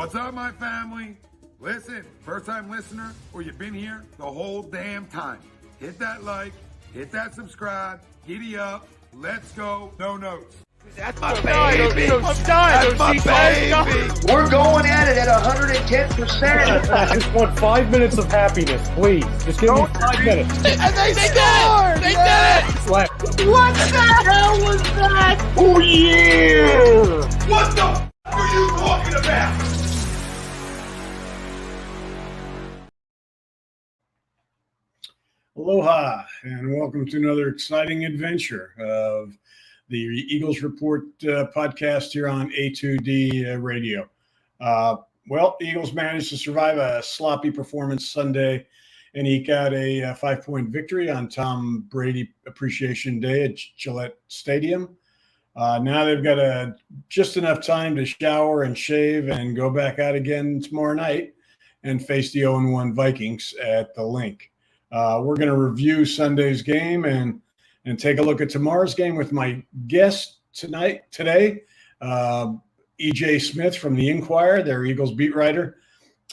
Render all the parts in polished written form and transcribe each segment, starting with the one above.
What's up, my family? Listen, first-time listener, or you've been here the whole damn time. Hit that like, hit that subscribe, giddy up, let's go, no notes. That's my baby. That's my baby. We're going at it at 110%. I just want 5 minutes of happiness, please. Just give me 5 minutes. And they scored! They did it! Slap. What the hell was that? Oh, yeah! What the f*** are you talking about? Aloha, and welcome to another exciting adventure of the Eagles Report podcast here on A2D Radio. Well, the Eagles managed to survive a sloppy performance Sunday and eke out a 5-point victory on Tom Brady Appreciation Day at Gillette Stadium. Now they've got just enough time to shower and shave and go back out again tomorrow night and face the 0-1 Vikings at the Link. We're going to review Sunday's game and take a look at tomorrow's game with my guest today, E.J Smith from the Inquirer, their Eagles beat writer.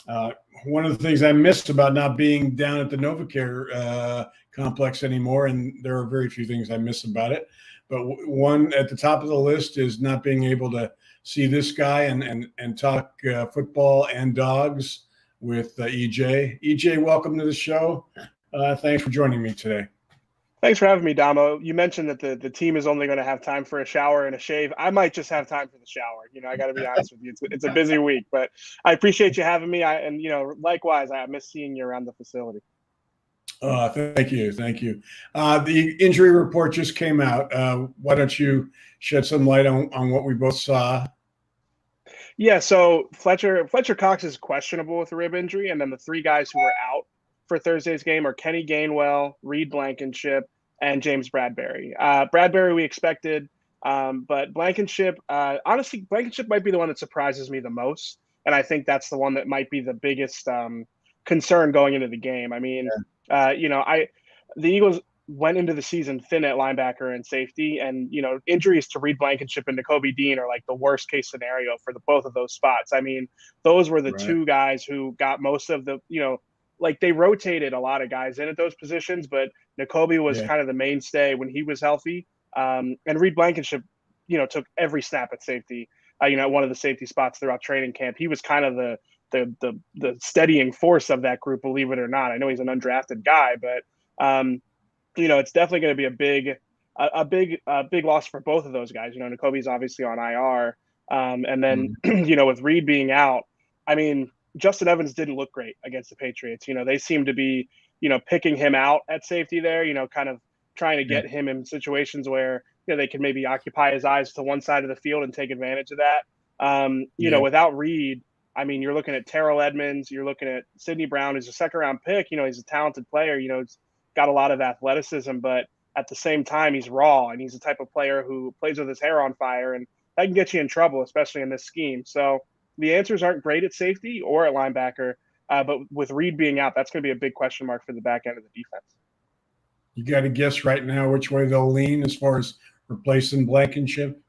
One of the things I missed about not being down at the NovaCare complex anymore, and there are very few things I miss about it, but one at the top of the list is not being able to see this guy and talk football and dogs with EJ. EJ, welcome to the show. Thanks for joining me today. Thanks for having me, Domo. You mentioned that the team is only going to have time for a shower and a shave. I might just have time for the shower. I got to be honest with you. It's a busy week, but I appreciate you having me. Likewise, I miss seeing you around the facility. Thank you. The injury report just came out. Why don't you shed some light on what we both saw? Yeah, so Fletcher Cox is questionable with a rib injury, and then the three guys who are out for Thursday's game are Kenny Gainwell, Reed Blankenship, and James Bradberry. Bradberry we expected, but Blankenship, honestly, Blankenship might be the one that surprises me the most, and I think that's the one that might be the biggest concern going into the game. I mean, the Eagles went into the season thin at linebacker and safety, and injuries to Reed Blankenship and Nakobi Dean are like the worst case scenario for both of those spots. I mean, those were the two guys who got most of the like they rotated a lot of guys in at those positions, but Nakobi was kind of the mainstay when he was healthy. And Reed Blankenship, took every snap at safety, at one of the safety spots throughout training camp. He was kind of the steadying force of that group, believe it or not. I know he's an undrafted guy, but it's definitely going to be a big loss for both of those guys. Nakobi's obviously on IR. And then, with Reed being out, I mean, Justin Evans didn't look great against the Patriots. They seem to be, picking him out at safety there, kind of trying to get him in situations where, they can maybe occupy his eyes to one side of the field and take advantage of that. Without Reed, I mean, you're looking at Terrell Edmonds, you're looking at Sidney Brown, who's a second-round pick. He's a talented player. He's got a lot of athleticism, but at the same time, he's raw, and he's the type of player who plays with his hair on fire, and that can get you in trouble, especially in this scheme. So the answers aren't great at safety or at linebacker, but with Reed being out, that's going to be a big question mark for the back end of the defense. You got to guess right now which way they'll lean as far as replacing Blankenship?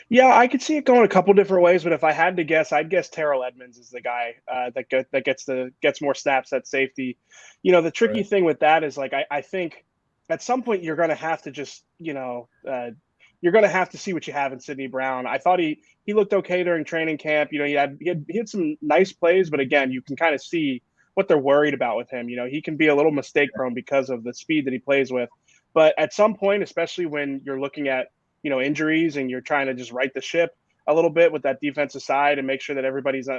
Yeah, I could see it going a couple different ways, but if I had to guess, I'd guess Terrell Edmonds is the guy that gets more snaps at safety. The tricky thing with that is, like, I think at some point you're going to have to just, you're going to have to see what you have in Sidney Brown. I thought he looked okay during training camp. He had some nice plays, but again, you can kind of see what they're worried about with him. He can be a little mistake prone because of the speed that he plays with. But at some point, especially when you're looking at, injuries and you're trying to just right the ship a little bit with that defensive side and make sure that everybody's, in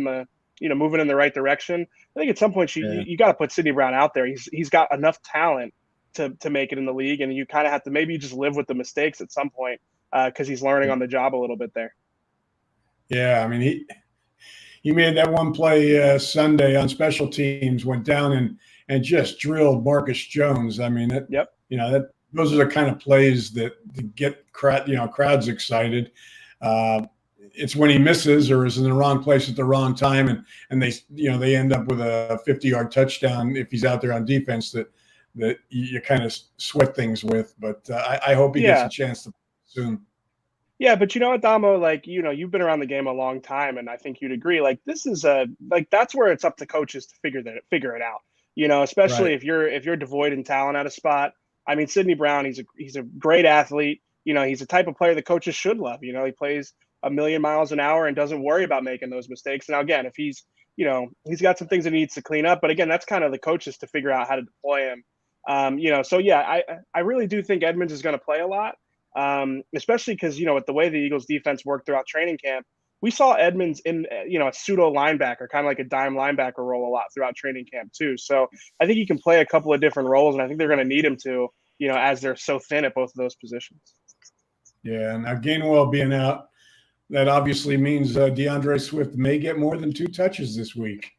the, moving in the right direction. I think at some point you got to put Sidney Brown out there. He's got enough talent to make it in the league, and you kind of have to maybe just live with the mistakes at some point because he's learning on the job a little bit there. Yeah, I mean, he made that one play Sunday on special teams, went down and just drilled Marcus Jones. I mean, those are the kind of plays that get crowds excited. It's when he misses or is in the wrong place at the wrong time, and they end up with a 50-yard touchdown if he's out there on defense that you kind of sweat things with. But I hope he gets a chance to soon. Yeah, but you know what, Damo, like, you've been around the game a long time, and I think you'd agree, like, this is that's where it's up to coaches to figure it out. Right. Especially if you're devoid in talent at a spot. I mean, Sidney Brown, he's a great athlete. He's a type of player that coaches should love. He plays a million miles an hour and doesn't worry about making those mistakes. Now, again, if he's got some things that he needs to clean up, but again, that's kind of the coaches to figure out how to deploy him. So yeah, I really do think Edmonds is going to play a lot. Especially because, with the way the Eagles defense worked throughout training camp, we saw Edmonds in, a pseudo linebacker, kind of like a dime linebacker role a lot throughout training camp too. So I think he can play a couple of different roles, and I think they're going to need him to, as they're so thin at both of those positions. Yeah. Now Gainwell being out, that obviously means DeAndre Swift may get more than 2 touches this week.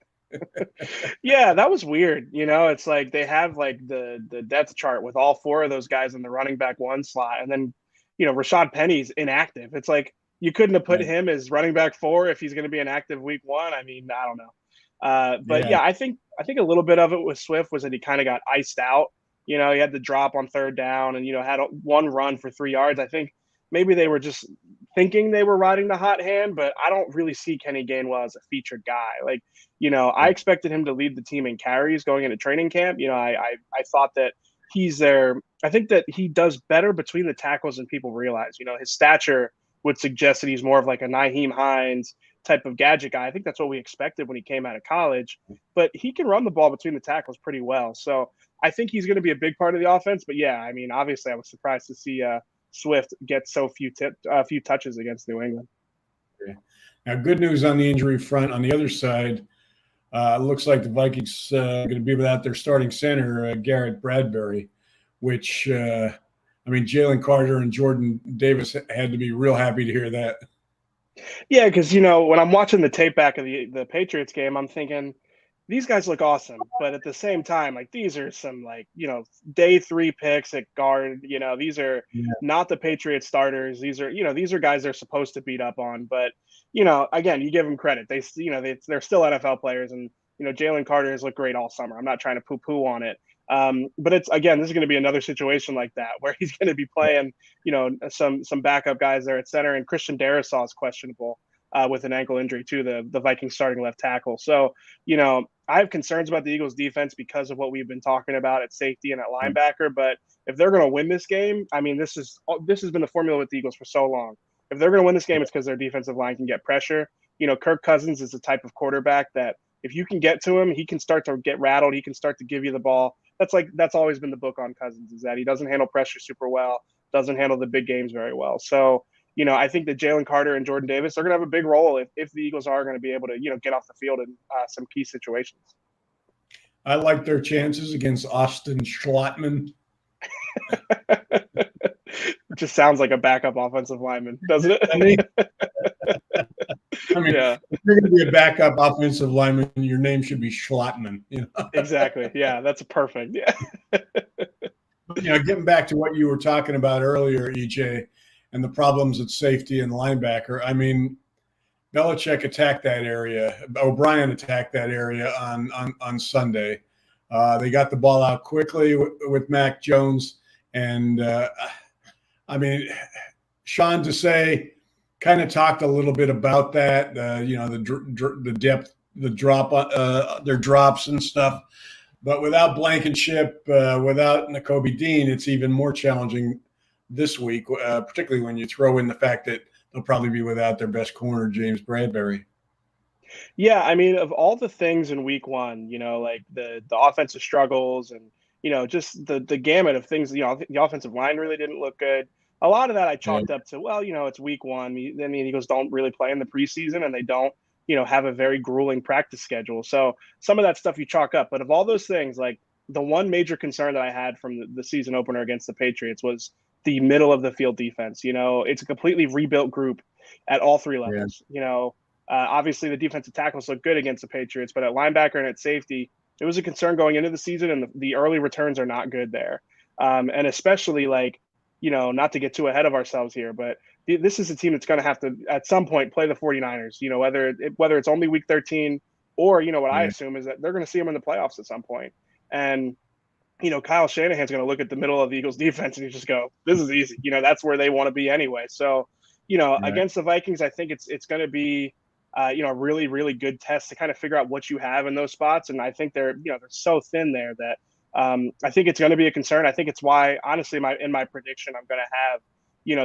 Yeah, that was weird. It's like they have like the depth chart with all 4 of those guys in the running back 1 slot, and then Rashad Penny's inactive. It's like you couldn't have put him as running back 4 if he's going to be inactive week 1. I mean, I don't know. But yeah, I think a little bit of it with Swift was that he kind of got iced out. He had the drop on 3rd down and had one run for 3 yards. I think maybe they were just thinking they were riding the hot hand, but I don't really see Kenny Gainwell as a featured guy. Like, I expected him to lead the team in carries going into training camp. I thought that he's there. I think that he does better between the tackles than people realize. His stature would suggest that he's more of like a Nyheim Hines type of gadget guy. I think that's what we expected when he came out of college, but he can run the ball between the tackles pretty well. So I think he's going to be a big part of the offense. But yeah, I mean, obviously I was surprised to see Swift get so few touches against New England. Now, good news on the injury front. On the other side, it looks like the Vikings are going to be without their starting center, Garrett Bradberry, which, Jalen Carter and Jordan Davis had to be real happy to hear that. Yeah, because, when I'm watching the tape back of the Patriots game, I'm thinking these guys look awesome. But at the same time, like, these are some, like, day 3 picks at guard. These are not the Patriots starters. These are guys they're supposed to beat up on. But, again, you give them credit. They're still NFL players. And, Jalen Carter has looked great all summer. I'm not trying to poo-poo on it. But this is going to be another situation like that where he's going to be playing, some backup guys there at center, and Christian Darrisaw is questionable with an ankle injury too, the Vikings starting left tackle. So, I have concerns about the Eagles defense because of what we've been talking about at safety and at linebacker. But if they're going to win this game, I mean, this has been the formula with the Eagles for so long. If they're going to win this game, it's because their defensive line can get pressure. Kirk Cousins is the type of quarterback that if you can get to him, he can start to get rattled. He can start to give you the ball. That's always been the book on Cousins, is that he doesn't handle pressure super well, doesn't handle the big games very well. So, I think that Jalen Carter and Jordan Davis are going to have a big role if the Eagles are going to be able to, get off the field in some key situations. I like their chances against Austin Schlottman. It just sounds like a backup offensive lineman, doesn't it? Yeah. If you're going to be a backup offensive lineman, your name should be Schlottman. Exactly. Yeah, that's perfect. Yeah. Getting back to what you were talking about earlier, EJ, and the problems at safety and linebacker. I mean, Belichick attacked that area. O'Brien attacked that area on Sunday. They got the ball out quickly with Mac Jones. And, Sean Desai kind of talked a little bit about that, the depth, the drop, their drops and stuff. But without Blankenship, without Nakobi Dean, it's even more challenging this week, particularly when you throw in the fact that they'll probably be without their best corner, James Bradberry. Yeah, I mean, of all the things in week 1, like the offensive struggles and, just the gamut of things, the offensive line really didn't look good. A lot of that I chalked up to, it's week 1. Then the Eagles don't really play in the preseason, and they don't, have a very grueling practice schedule. So some of that stuff you chalk up. But of all those things, like the one major concern that I had from the season opener against the Patriots was the middle of the field defense. It's a completely rebuilt group at all 3 levels. Yeah. Obviously the defensive tackles look good against the Patriots, but at linebacker and at safety, it was a concern going into the season, and the early returns are not good there. And especially not to get too ahead of ourselves here, but this is a team that's going to have to at some point play the 49ers, whether it's only week 13 or, what I assume is that they're going to see them in the playoffs at some point. And, Kyle Shanahan's going to look at the middle of the Eagles defense and he just go, this is easy. That's where they want to be anyway. So, Against the Vikings, I think it's going to be, a really, really good test to kind of figure out what you have in those spots. And I think they're so thin there that I think it's going to be a concern. I think it's why, honestly, in my prediction, I'm going to have,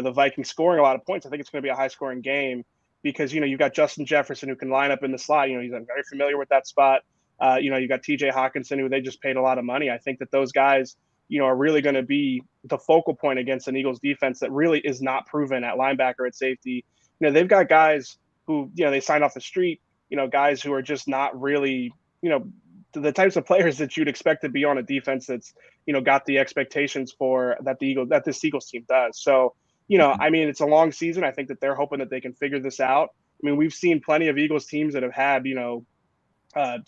the Vikings scoring a lot of points. I think it's going to be a high scoring game because, you've got Justin Jefferson who can line up in the slot. He's very familiar with that spot. You got T.J. Hawkinson, who they just paid a lot of money. I think that those guys, are really going to be the focal point against an Eagles defense that really is not proven at linebacker, at safety. They've got guys who, they signed off the street, guys who are just not really, the types of players that you'd expect to be on a defense that's, got the expectations for that this Eagles team does. So, it's a long season. I think that they're hoping that they can figure this out. We've seen plenty of Eagles teams that have had,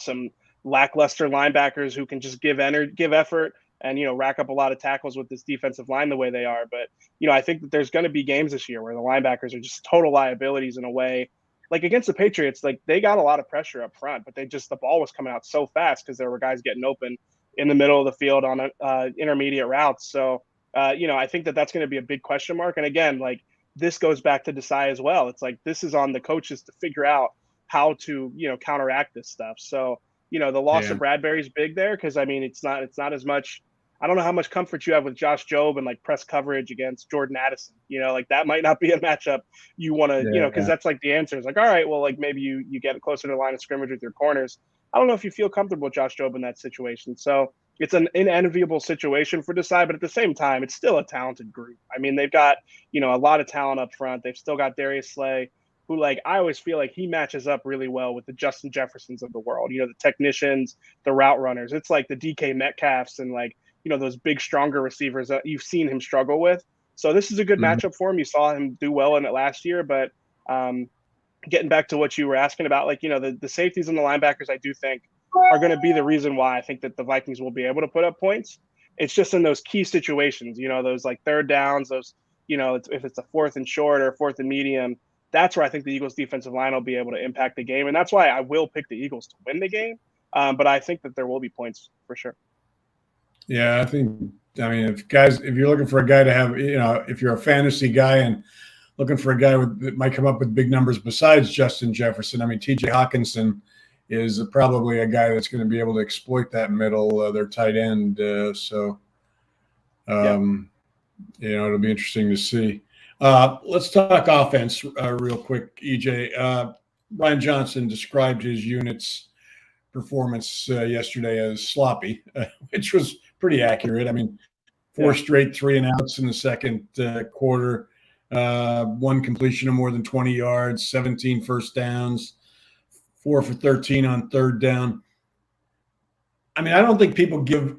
some lackluster linebackers who can just give effort and, rack up a lot of tackles with this defensive line the way they are. But, I think that there's going to be games this year where the linebackers are just total liabilities in a way. Like against the Patriots, like they got a lot of pressure up front, but the ball was coming out so fast because there were guys getting open in the middle of the field on intermediate routes. So, I think that that's going to be a big question mark. And again, like this goes back to Desai as well. It's like this is on the coaches to figure out how to, counteract this stuff. So, the loss of Bradberry is big there because, it's not as much. I don't know how much comfort you have with Josh Jobe and like press coverage against Jordan Addison. Like that might not be a matchup you want to, because that's like the answer is like, all right, well, like maybe you get closer to the line of scrimmage with your corners. I don't know if you feel comfortable with Josh Jobe in that situation. So it's an unenviable situation for Desai, but at the same time, it's still a talented group. They've got, a lot of talent up front. They've still got Darius Slay, who like I always feel like he matches up really well with the Justin Jeffersons of the world, the technicians, the route runners. It's like the DK Metcalfs and like, those big, stronger receivers that you've seen him struggle with. So this is a good matchup for him. You saw him do well in it last year, but getting back to what you were asking about, like, the safeties and the linebackers, I do think are going to be the reason why I think that the Vikings will be able to put up points. It's just in those key situations, those like third downs, those, if it's a fourth and short or fourth and medium, that's where I think the Eagles defensive line will be able to impact the game. And that's why I will pick the Eagles to win the game. But I think that there will be points for sure. Yeah, I think, if you're looking for a guy to have, if you're a fantasy guy and looking for a guy that might come up with big numbers besides Justin Jefferson, T.J. Hawkinson is probably a guy that's going to be able to exploit that middle, their tight end. It'll be interesting to see. Let's talk offense real quick, EJ. Brian Johnson described his unit's performance yesterday as sloppy, which was pretty accurate. Four straight 3-and-outs in the second quarter, one completion of more than 20 yards, 17 first downs, 4 for 13 on third down. I don't think people give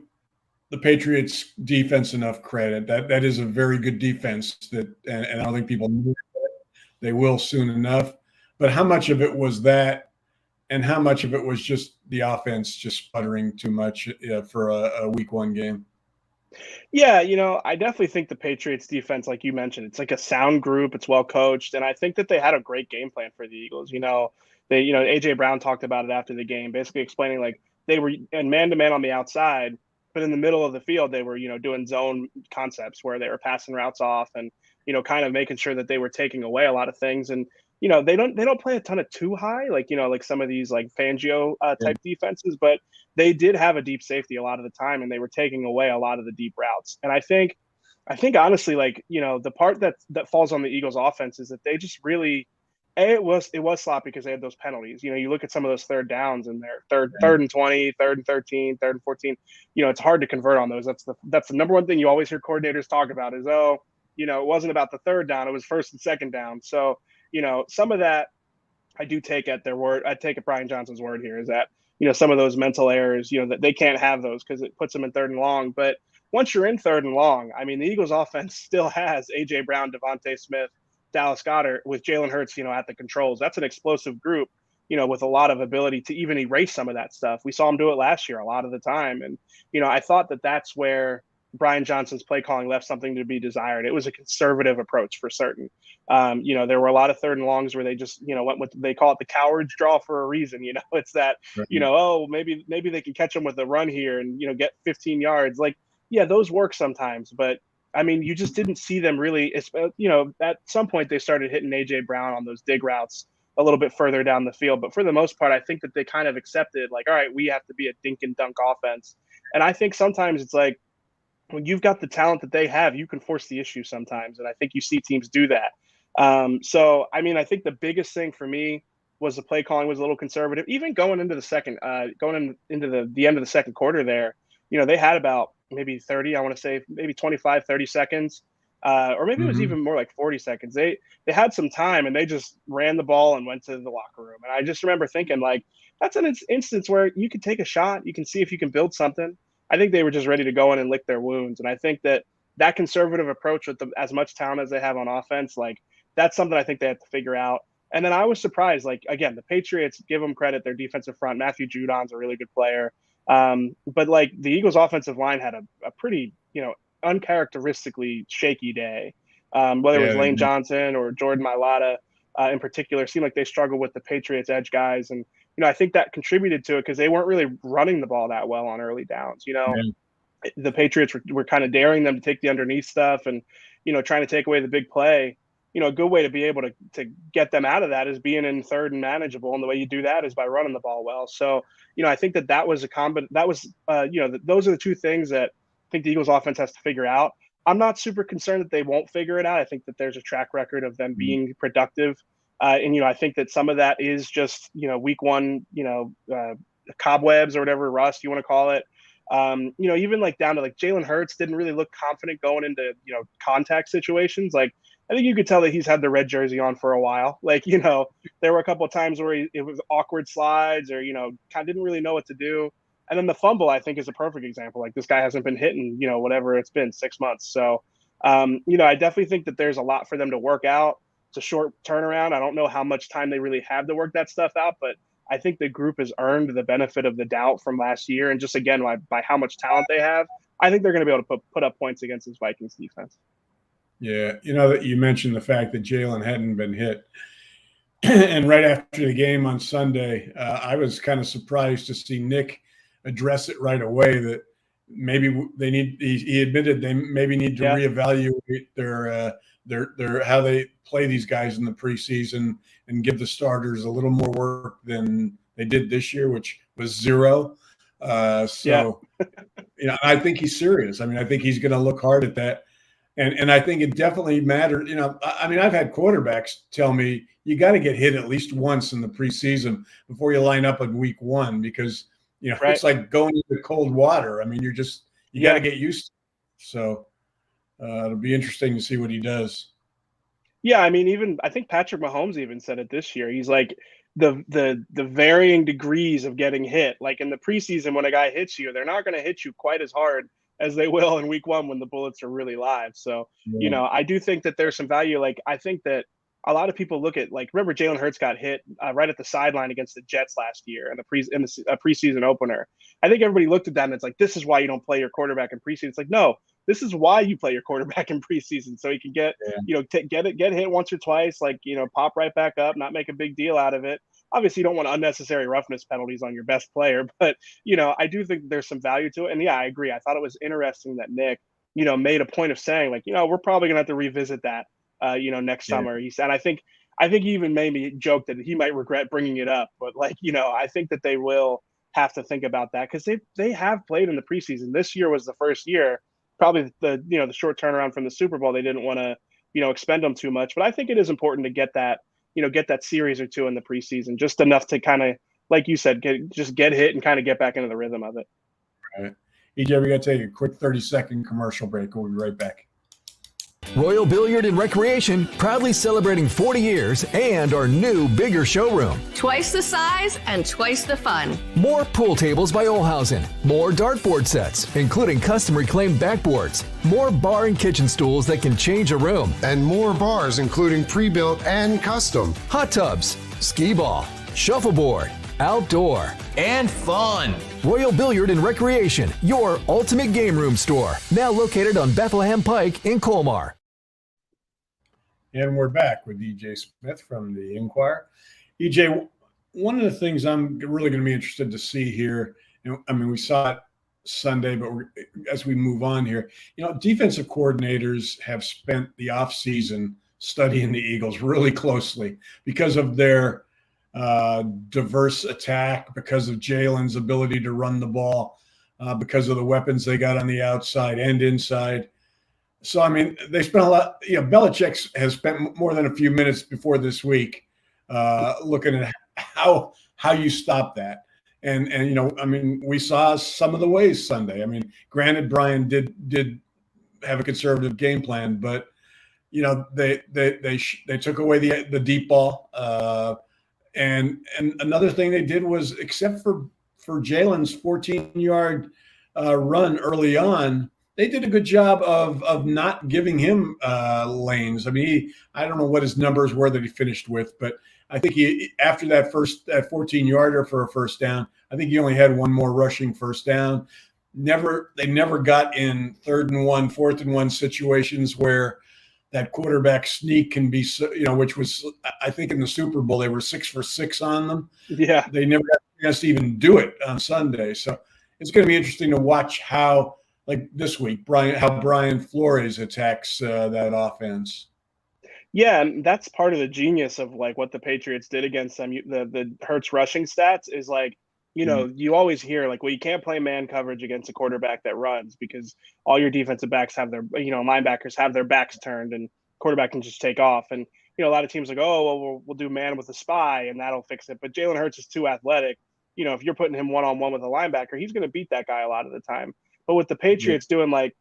the Patriots defense enough credit. That is a very good defense and I don't think people knew that. They will soon enough. But how much of it was that? And how much of it was just the offense just sputtering too much for a week one game? Yeah, I definitely think the Patriots defense, like you mentioned, it's like a sound group. It's well coached. And I think that they had a great game plan for the Eagles. A.J. Brown talked about it after the game, basically explaining like they were in man-to-man on the outside, but in the middle of the field, they were, doing zone concepts where they were passing routes off and, kind of making sure that they were taking away a lot of things. And, they don't play a ton of too high, like, like some of these like Fangio type defenses, but they did have a deep safety a lot of the time and they were taking away a lot of the deep routes. And I think honestly, like, the part that falls on the Eagles offense is that they just really, it was sloppy because they had those penalties. You look at some of those third downs and they're third and 20, third and 13, third and 14, it's hard to convert on those. That's the number one thing you always hear coordinators talk about is, it wasn't about the third down. It was first and second down. So, some of that I do take at their word. I take at Brian Johnson's word here is that, some of those mental errors, that they can't have those because it puts them in third and long. But once you're in third and long, the Eagles offense still has A.J. Brown, Devontae Smith, Dallas Goedert with Jalen Hurts, at the controls. That's an explosive group, with a lot of ability to even erase some of that stuff. We saw him do it last year a lot of the time. And, I thought that that's where Brian Johnson's play calling left something to be desired. It was a conservative approach for certain. There were a lot of third and longs where they just, went with, they call it the coward's draw for a reason. It's that, maybe they can catch them with a run here and, get 15 yards. Like, yeah, those work sometimes, but I mean, you just didn't see them really. At some point they started hitting A.J. Brown on those dig routes a little bit further down the field. But for the most part, I think that they kind of accepted, like, all right, we have to be a dink and dunk offense. And I think sometimes it's like, when you've got the talent that they have, you can force the issue sometimes. And I think you see teams do that. So, I mean, I think the biggest thing for me was the play calling was a little conservative. Even going into the second, into the end of the second quarter there, they had about maybe 30, I want to say maybe 25, 30 seconds, or maybe it was even more like 40 seconds. They had some time and they just ran the ball and went to the locker room. And I just remember thinking, like, that's an instance where you can take a shot. You can see if you can build something. I think they were just ready to go in and lick their wounds. And I think that conservative approach with as much talent as they have on offense, like, that's something I think they have to figure out. And then I was surprised, like, again, the Patriots, give them credit, their defensive front, Matthew Judon's a really good player. But like the Eagles offensive line had a pretty, uncharacteristically shaky day. Whether it was Lane Johnson or Jordan Mailata in particular, seemed like they struggled with the Patriots edge guys. And, I think that contributed to it because they weren't really running the ball that well on early downs. The Patriots were kind of daring them to take the underneath stuff and, trying to take away the big play. A good way to be able to get them out of that is being in third and manageable. And the way you do that is by running the ball well. So, I think that was those are the two things that I think the Eagles offense has to figure out. I'm not super concerned that they won't figure it out. I think that there's a track record of them being productive. And I think that some of that is just, week one, cobwebs or whatever, rust you want to call it. Even like down to like Jalen Hurts didn't really look confident going into, contact situations. Like, I think you could tell that he's had the red jersey on for a while. Like, there were a couple of times where it was awkward slides or, kind of didn't really know what to do. And then the fumble, I think, is a perfect example. Like, this guy hasn't been hitting, whatever it's been, 6 months. So, I definitely think that there's a lot for them to work out. It's a short turnaround. I don't know how much time they really have to work that stuff out, but I think the group has earned the benefit of the doubt from last year. And just, again, by how much talent they have, I think they're going to be able to put up points against this Vikings defense. Yeah, that you mentioned the fact that Jalen hadn't been hit. And right after the game on Sunday, I was kind of surprised to see Nick address it right away that maybe he admitted they maybe need to reevaluate their how they play these guys in the preseason and give the starters a little more work than they did this year, which was 0. I think he's serious. I mean, I think he's going to look hard at that. And I think it definitely mattered. I've had quarterbacks tell me you got to get hit at least once in the preseason before you line up in week 1 because, it's like going into cold water. I mean, you got to get used to it. So it'll be interesting to see what he does. Yeah, I mean, I think Patrick Mahomes even said it this year. He's like the varying degrees of getting hit. Like in the preseason, when a guy hits you, they're not going to hit you quite as hard as they will in week 1 when the bullets are really live. So, I do think that there's some value. Like, I think that a lot of people look at, like, remember Jalen Hurts got hit right at the sideline against the Jets last year in a preseason opener. I think everybody looked at that and it's like, this is why you don't play your quarterback in preseason. It's like, no, this is why you play your quarterback in preseason. So he can get hit once or twice, like, pop right back up, not make a big deal out of it. Obviously, you don't want unnecessary roughness penalties on your best player, but, I do think there's some value to it. And yeah, I agree. I thought it was interesting that Nick, made a point of saying, like, we're probably going to have to revisit that, next summer. He said, I think he even made me joke that he might regret bringing it up, but like, I think that they will have to think about that because they have played in the preseason. This year was the first year, probably the short turnaround from the Super Bowl. They didn't want to, expend them too much, but I think it is important to get that series or two in the preseason, just enough to kind of, like you said, get hit and kind of get back into the rhythm of it. All right. EJ, we got to take a quick 30-second commercial break. We'll be right back. Royal Billiard and Recreation, proudly celebrating 40 years and our new, bigger showroom. Twice the size and twice the fun. More pool tables by Olhausen. More dartboard sets, including custom reclaimed backboards. More bar and kitchen stools that can change a room. And more bars, including pre-built and custom. Hot tubs, skee ball, shuffleboard, outdoor, and fun. Royal Billiard and Recreation, your ultimate game room store. Now located on Bethlehem Pike in Colmar. And we're back with E.J Smith from the Inquirer. EJ, one of the things I'm really going to be interested to see here, we saw it Sunday, but as we move on here, defensive coordinators have spent the offseason studying the Eagles really closely because of their diverse attack, because of Jalen's ability to run the ball, because of the weapons they got on the outside and inside. So, I mean, they spent a lot. Belichick has spent more than a few minutes before this week looking at how you stop that. And I mean, we saw some of the ways Sunday. I mean, granted, Brian did have a conservative game plan, but they took away the deep ball. And another thing they did was, except for Jalen's 14-yard run early on, they did a good job of not giving him lanes. I mean, I don't know what his numbers were that he finished with, but I think after that 14-yarder for a first down, I think he only had one more rushing first down. They never got in 3rd and 1, 4th and 1 situations where that quarterback sneak can be, which was, I think in the Super Bowl, they were 6 for 6 on them. Yeah. They never got a chance to even do it on Sunday. So it's going to be interesting to watch how, like this week, how Brian Flores attacks that offense. Yeah, and that's part of the genius of like what the Patriots did against them. The Hurts rushing stats is like, you always hear like, well, you can't play man coverage against a quarterback that runs because all your defensive backs have their, linebackers have their backs turned and quarterback can just take off. And, a lot of teams like, oh, well, we'll do man with a spy and that'll fix it. But Jalen Hurts is too athletic. If you're putting him one-on-one with a linebacker, he's going to beat that guy a lot of the time. But with the Patriots doing like,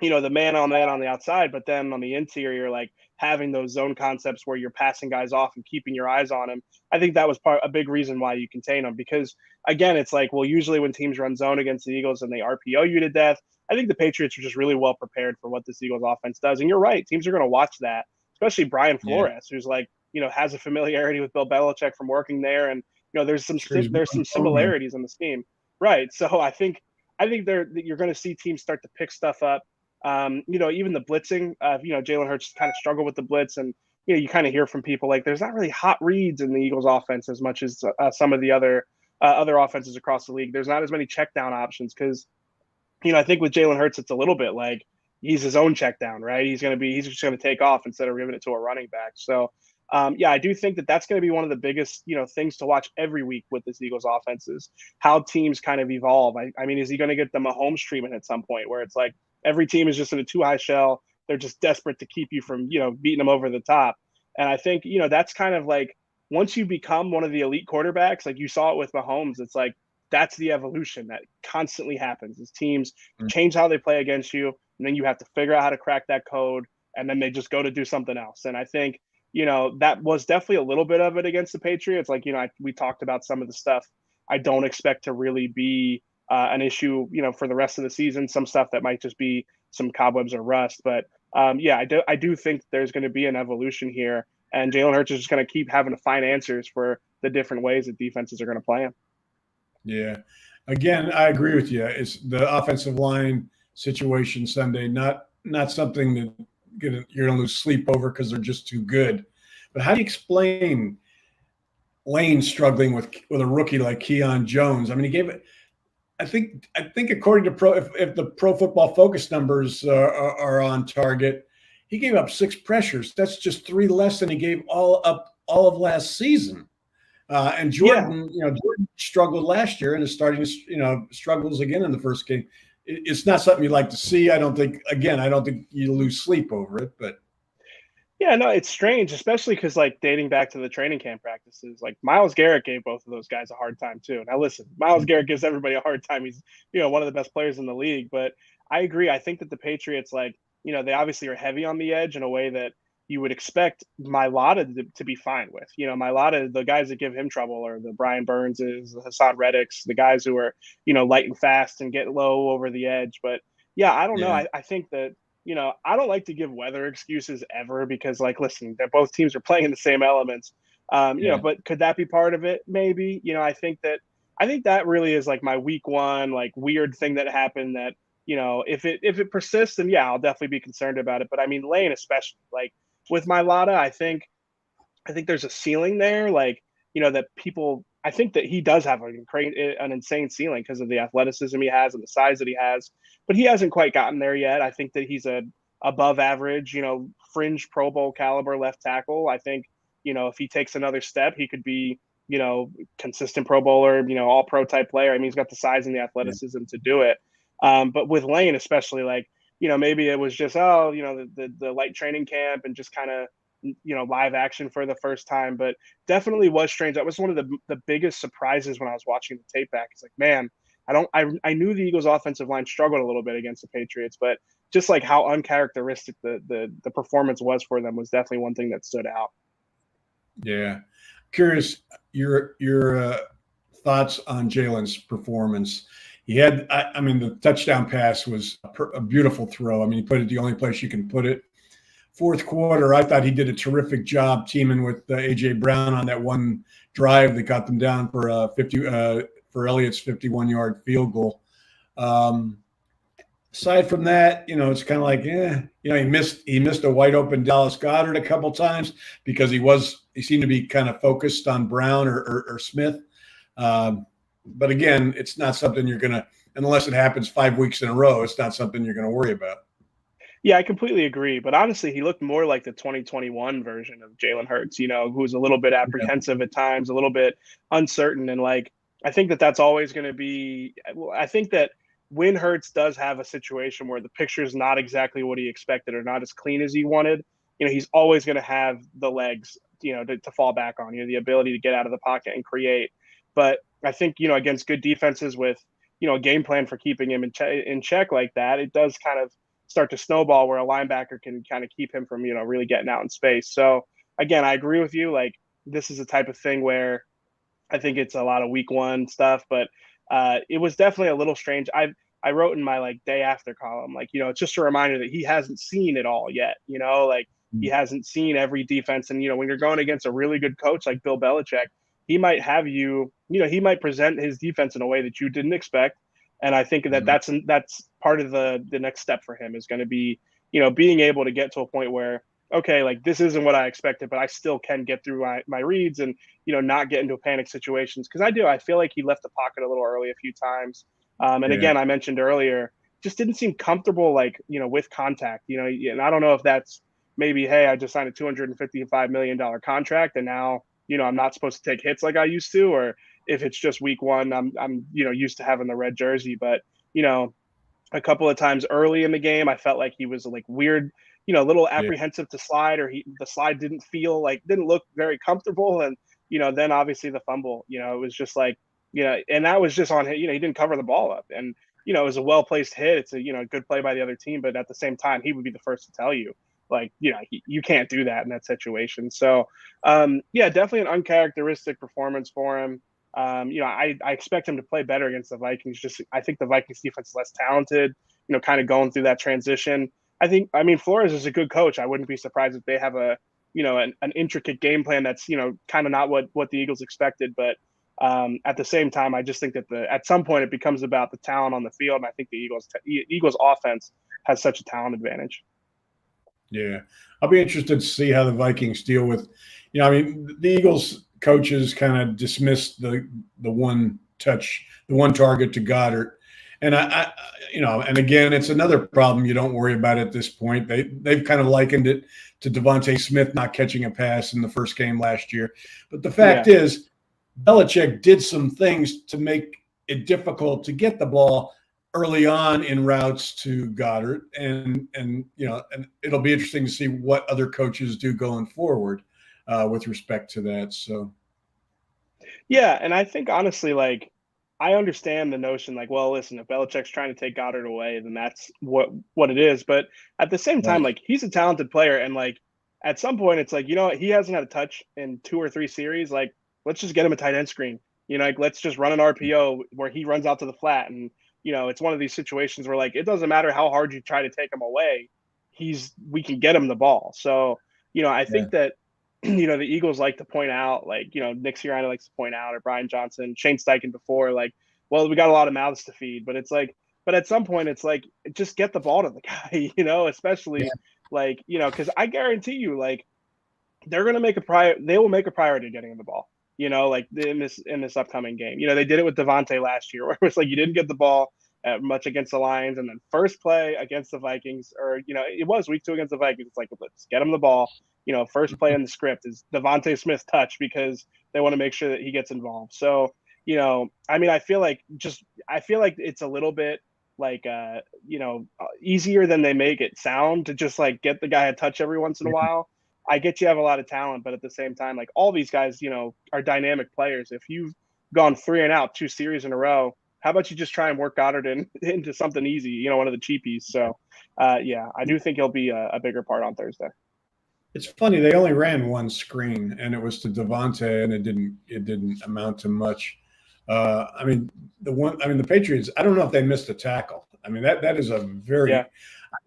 the man on the outside, but then on the interior, like having those zone concepts where you're passing guys off and keeping your eyes on him. I think that was a big reason why you contain them, because again, it's like, well, usually when teams run zone against the Eagles and they RPO you to death, I think the Patriots are just really well prepared for what this Eagles offense does. And you're right. Teams are going to watch that, especially Brian Flores, who's like, has a familiarity with Bill Belichick from working there. And, there's some similarities in the scheme. Right. So I think you're going to see teams start to pick stuff up. Even the blitzing, Jalen Hurts kind of struggled with the blitz, and you kind of hear from people like there's not really hot reads in the Eagles offense as much as some of the other offenses across the league. There's not as many check down options because, I think with Jalen Hurts, it's a little bit like he's his own check down, right? He's just going to take off instead of giving it to a running back. So, I do think that's going to be one of the biggest, things to watch every week with this Eagles offense is how teams kind of evolve. I mean, is he going to get the Mahomes treatment at some point where it's like, every team is just in a too high shell. They're just desperate to keep you from, beating them over the top. And I think, that's kind of like once you become one of the elite quarterbacks, like you saw it with Mahomes, it's like that's the evolution that constantly happens as teams change how they play against you. And then you have to figure out how to crack that code. And then they just go to do something else. And I think, that was definitely a little bit of it against the Patriots. Like, we talked about some of the stuff I don't expect to really be an issue, for the rest of the season, some stuff that might just be some cobwebs or rust. But I do think there's going to be an evolution here, and Jalen Hurts is just going to keep having to find answers for the different ways that defenses are going to play him. Yeah. Again, I agree with you. It's the offensive line situation Sunday, not something that you're going to lose sleep over because they're just too good. But how do you explain Lane struggling with a rookie like Keon Jones? I mean, he gave it. I think according to if the Pro Football Focus numbers are on target, he gave up 6 pressures. That's just 3 less than he gave all of last season. And Jordan, Jordan struggled last year and is starting to, struggles again in the first game. It's not something you like to see. I don't think you lose sleep over it, but. Yeah, no, it's strange, especially because, like, dating back to the training camp practices, like, Myles Garrett gave both of those guys a hard time, too. Now, listen, Myles Garrett gives everybody a hard time. He's, one of the best players in the league. But I agree. I think that the Patriots, like, they obviously are heavy on the edge in a way that you would expect Mailata to be fine with. Mailata, the guys that give him trouble are the Brian Burnses, the Hassan Reddicks, the guys who are, light and fast and get low over the edge. But, yeah, I don't know. I think that, I don't like to give weather excuses ever because, like, listen, that both teams are playing in the same elements. But could that be part of it? Maybe. I think that really is like my week one, like, weird thing that happened that, if it persists, then I'll definitely be concerned about it. But I mean, Lane, especially, like with Mailata, I think there's a ceiling there, like, that people I think that he does have an insane ceiling because of the athleticism he has and the size that he has, but he hasn't quite gotten there yet. I think that he's a above average, fringe Pro Bowl caliber left tackle. I think, if he takes another step, he could be, consistent Pro Bowler, all pro type player. I mean, he's got the size and the athleticism to do it. But with Lane, especially, like, maybe it was just, the light training camp and just kind of, live action for the first time, but definitely was strange. That was one of the biggest surprises when I was watching the tape back. It's like, man, I knew the Eagles offensive line struggled a little bit against the Patriots, but just like how uncharacteristic the performance was for them was definitely one thing that stood out. Yeah. Curious your thoughts on Jalen's performance. He had, the touchdown pass was a beautiful throw. I mean, he put it the only place you can put it. Fourth quarter, I thought he did a terrific job teaming with E.J Brown on that one drive that got them down for Elliott's 51-yard field goal. Aside from that, it's kind of like, he missed a wide open Dallas Goedert a couple times because he seemed to be kind of focused on Brown or Smith. But again, it's not something you're going to, unless it happens 5 weeks in a row, it's not something you're going to worry about. Yeah, I completely agree. But honestly, he looked more like the 2021 version of Jalen Hurts, who was a little bit apprehensive at times, a little bit uncertain. And I think that that's always going to be – I think that when Hurts does have a situation where the picture is not exactly what he expected or not as clean as he wanted, he's always going to have the legs, to fall back on, the ability to get out of the pocket and create. But I think, against good defenses with, a game plan for keeping him in check like that, it does kind of start to snowball where a linebacker can kind of keep him from, really getting out in space. So again, I agree with you. Like, this is a type of thing where I think it's a lot of week one stuff, but it was definitely a little strange. I wrote in my day after column, it's just a reminder that he hasn't seen it all yet, he hasn't seen every defense. And, when you're going against a really good coach like Bill Belichick, he might have he might present his defense in a way that you didn't expect. And I think that that's part of the next step for him is going to be, being able to get to a point where, okay, this isn't what I expected, but I still can get through my reads and, not get into panic situations. Cause I feel like he left the pocket a little early a few times. Again, I mentioned earlier, just didn't seem comfortable, with contact, and I don't know if that's maybe, hey, I just signed a $255 million contract and now, I'm not supposed to take hits like I used to, or if it's just week one, I'm used to having the red jersey. But, a couple of times early in the game, I felt like he was weird, a little apprehensive to slide, or the slide didn't look very comfortable. And, then obviously the fumble, it was just and that was just on him, he didn't cover the ball up. And, it was a well-placed hit. It's a, good play by the other team, but at the same time, he would be the first to tell you, you can't do that in that situation. So, definitely an uncharacteristic performance for him. I expect him to play better against the Vikings. I think the Vikings defense is less talented, kind of going through that transition. Flores is a good coach. I wouldn't be surprised if they have an intricate game plan that's, kind of not what the Eagles expected. But at the same time, I just think that at some point it becomes about the talent on the field. And I think the Eagles offense has such a talent advantage. Yeah. I'll be interested to see how the Vikings deal with, the Eagles coaches kind of dismissed the one target to Goddard. And and again, it's another problem you don't worry about at this point. They've kind of likened it to Devontae Smith not catching a pass in the first game last year. But the fact is, Belichick did some things to make it difficult to get the ball early on in routes to Goddard. And it'll be interesting to see what other coaches do going forward with respect to that. So, yeah. And I think honestly, I understand the notion, well, listen, if Belichick's trying to take Goddard away, then that's what it is. But at the same time, he's a talented player. And at some point it's he hasn't had a touch in 2 or 3 series. Let's just get him a tight end screen, let's just run an RPO where he runs out to the flat. And, it's one of these situations where it doesn't matter how hard you try to take him away. We can get him the ball. So, I think that, the Eagles like to point out, Nick Sirianni likes to point out, or Brian Johnson, Shane Steichen before, well, we got a lot of mouths to feed, but it's but at some point it's just get the ball to the guy, especially because I guarantee you, they're going to they will make a priority of getting him the ball. like in this upcoming game. They did it with Devontae last year, where it was like you didn't get the ball much against the Lions, and then first play against the Vikings, or it was week 2 against the Vikings. It's like, let's get him the ball. First play in the script is Devontae Smith touch, because they want to make sure that he gets involved. So, I feel like it's a little bit like easier than they make it sound to just like get the guy a touch every once in a while. I get you have a lot of talent, but at the same time, like all these guys, are dynamic players. If you've gone 3 and out 2 series in a row, how about you just try and work Goddard into something easy, one of the cheapies. So, I do think he'll be a bigger part on Thursday. It's funny, they only ran one screen, and it was to Devontae, and it didn't amount to much. The Patriots, I don't know if they missed a tackle. That is a very I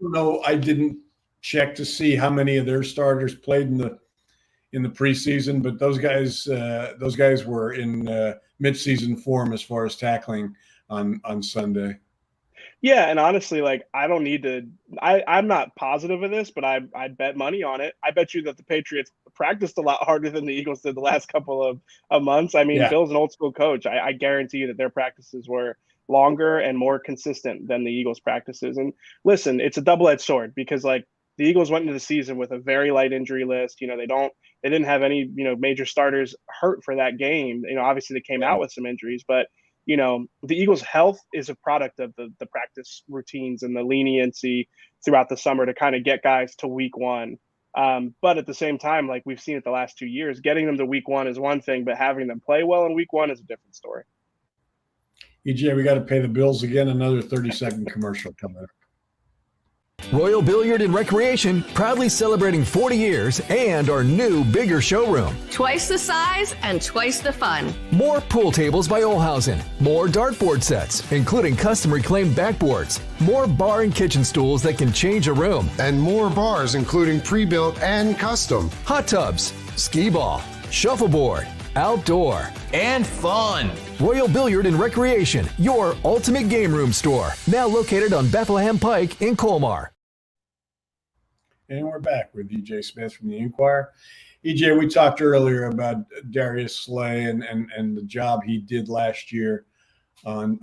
don't know. I didn't check to see how many of their starters played in the preseason, but those guys were in midseason form as far as tackling on Sunday. Yeah, and honestly, like I don't need to. I'm not positive of this, but I'd bet money on it. I bet you that the Patriots practiced a lot harder than the Eagles did the last couple of months. Bill's an old school coach. I guarantee you that their practices were longer and more consistent than the Eagles' practices. And listen, it's a double-edged sword, because like the Eagles went into the season with a very light injury list. They didn't have any major starters hurt for that game. Obviously they came out with some injuries, but the Eagles' health is a product of the practice routines and the leniency throughout the summer to kind of get guys to week 1. But at the same time, like we've seen it the last 2 years, getting them to week 1 is one thing, but having them play well in week 1 is a different story. EJ, we got to pay the bills again. Another 30-second commercial coming up. Royal Billiard and Recreation, proudly celebrating 40 years, and our new, bigger showroom. Twice the size and twice the fun. More pool tables by Olhausen. More dartboard sets, including custom reclaimed backboards. More bar and kitchen stools that can change a room. And more bars, including pre-built and custom. Hot tubs, skee ball, shuffleboard, outdoor, and fun. Royal Billiard and Recreation, your ultimate game room store. Now located on Bethlehem Pike in Colmar. And we're back with E.J Smith from the Inquirer. EJ, we talked earlier about Darius Slay and the job he did last year on